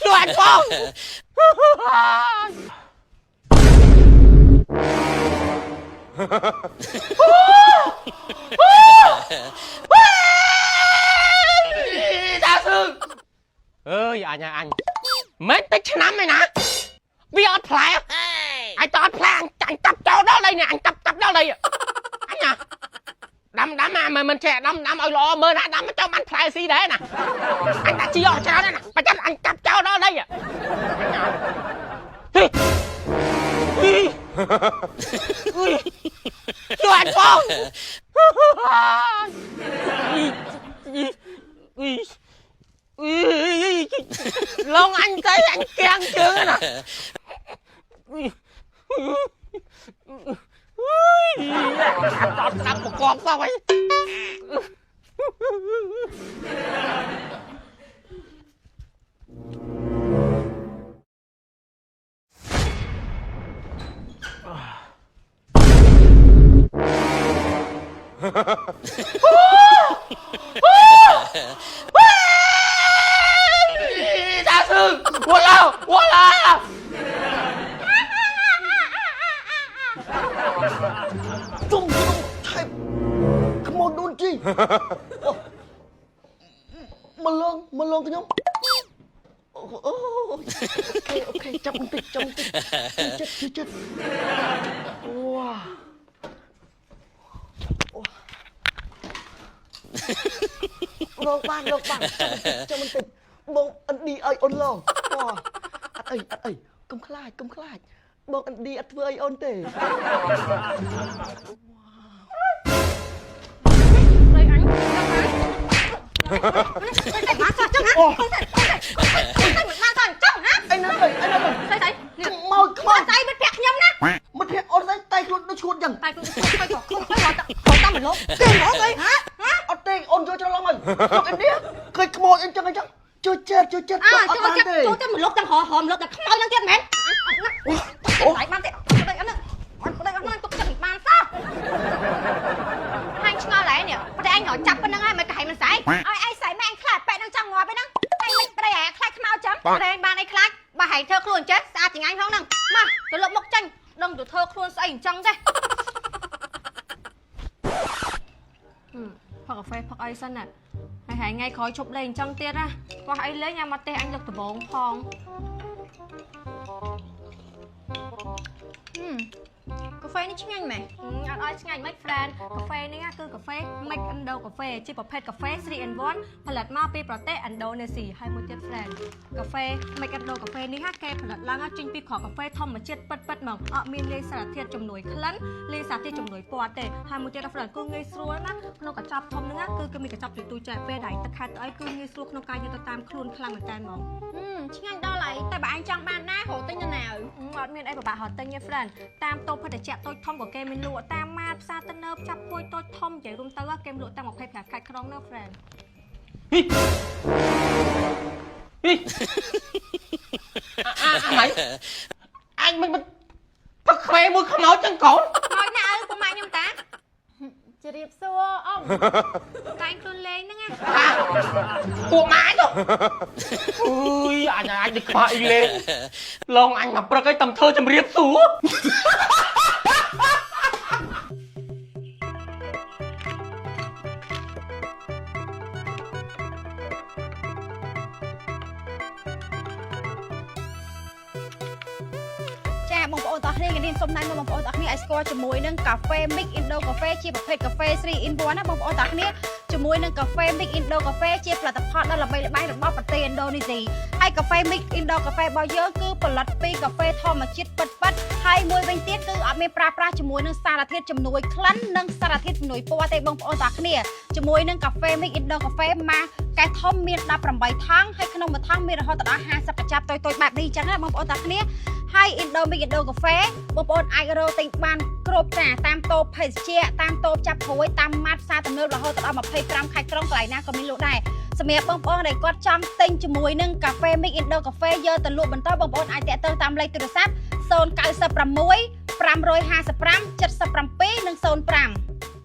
ช่วยป้องดาวซึ่งเอ้ยอันไม่ติดชนะไหมนะวิออดแผลไอ้ตอนแผลอันจับเจ้าได้เลยเนี่ยอันจับได้เลยอันน่ะđâm mà mình sẽ đâm ở lò mơ ra đâm cho anh phải xí đấy nè anh ta chỉ ở cho đó nè mà chắc anh cặp cháu đó đây à cho anh con lông anh thấy anh khen chưa nè đập một con sao vậy Đa sư quên lao Trung thầy Come on don't chi Mà lon cái nhóm Ok chấp một tích chết Wow Lon bạn chấp một tích Bông anh đi ơi ôn lon Wow Anh ơi Công khai Bông anh đi ăn với ôn tề anh nói mau tay mất phẹt nhâm nè mất phẹt ôn tay nó chuột dần tay không tao mình lốp tiền đó gì hả ôn tiền ôn cho lo mình cho em đi cười một em cho chưa chết cho mình lốp tao họ lốp tao không bao nhiêu tiền mẹ lại mang tiền đây anh ơi tôi chẳng mang sao anh chưa lại nè đây anh hỏi chặt bên năng ai mà cày mình sải ai sải mẹ anh khát bạn đang trong ngoài bên năng anh mình đây à khai mau chấm đây anh ba này khai bà hãy thơ luôn chết xa tiếng anh không năng mà tôi lộng mốc tranh đừng tụi thơ luôn sẽ ảnh trăng đây phật phê phật ai sân nè hãy ngay khói chụp lên trăng tiết ra và hãy lấy nhà mặt tê anh lực từ bốn phòng cà phêនេះឆ្ងាញ់មែនអត់ឲ្យឆ្ងាញ់មិន friend កាហ្វេនេះគឺកាហ្វេ Make Indo កាហ្វេជាប្រភេទកាហ្វេ 3-in-1 ផលិតមកពីប្រទេសឥណ្ឌូនេស៊ីហើយមួយទៀត friend កាហ្វេ Make Indo កាហ្វេនេះគេផលិតឡើងចេញពីគ្រាប់កាហ្វេធម្មជាតិពិតៗមកអត់មានលាយសារធាតុជំនួយក្លិនលាយសារធាតុជំនួយពណ៌ទេហើយមួយទៀត friend គឺងាយស្រួលណាក្នុងកញ្ចប់ធំហ្នឹងគឺគេមានកញ្ចប់ទូចៗពេលដៃទឹកខែទៅអីគឺងាយស្រួលក្នុងការយកទៅតាមខ្លួនខ្លាំងមែនតើហ្មងឆ្ងាញ់ដល់ហើយតែបើអញចង់បានណារកទិញទៅណាអត់មានអីពិបាករកទិញទេ friend តាមតូបភេទជ្ជៈតូចធំក៏គេមានលក់តាមម៉ាតផ្សារទំនើបចាប់ពួយតូចធំនិយាយរួមទៅគេមានលក់តាម25ខែក្នុងនោះ friend អញមិនបឹកខ្វែមួយខ្មោចចឹងកូនហើយណាឪពុកម៉ាក់ខ្ញុំតាជរៀបសួរអ៊ំតែងខ្លួនលេងហ្នឹងណាពួកម៉ាក់នោះអើយអញនេះខ្វះអីលេងឡងអញមកព្រឹកអីតំធ្វើជំរាបសួរបងប្អូនទាំងគ្នារៀនសុំណែនាំបងប្អូនទាំងគ្នាឲ្យស្គាល់ជាមួយនឹងកាហ្វេ Mix Indo កាហ្វេជាប្រភេទកាហ្វេ 3-in-1 ណាបងប្អូនទាំងគ្នាជាមួយនឹងកាហ្វេ Mix Indo កាហ្វេជាផលិតផលដ៏ល្បីល្បាញរបស់ប្រទេសឥណ្ឌូនេស៊ីហើយកាហ្វេ Mix Indo កាហ្វេរបស់យើងគឺផលិតពីកាហ្វេធម្មជាតិពិតៗហើយមួយវិញទៀតគឺអត់មានប្រើប្រាស់ជាមួយនឹងសារធាតុជំនួយក្លិននិងសារធាតុជំនួយពណ៌ទេបងប្អូនទាំងគ្នាជាមួយនឹងកាហ្វេ Mix Indo កាហ្វេម៉ាកែធំមាន18ថង់ហើយក្នុងមួយថង់មានរហូតដល់50កញ្ចប់តូចៗបែបនេះអញ្ចឹងណាបងប្អូនទាំងគ្នាហើយ Indo Mix Indo កាហ្វេបងប្អូនអាចរកទិញបានគ្រប់ចាតាមតូបភេសជ្ជៈតាមតូបចាប់ព្រួយតាមម៉ាត់ផ្សារទំនើបរហូតដល់25ខែក្រុងកន្លែងណាក៏មានលក់ដែរសម្រាប់បងប្អូនដែលគាត់ចង់ទិញជាមួយនឹងកាហ្វេ Mix Indo កាហ្វេយកទៅលក់បន្តបងប្អូនអាចតាក់ទងតាមលេខទូរស័ព្ទ096 555 77 និង05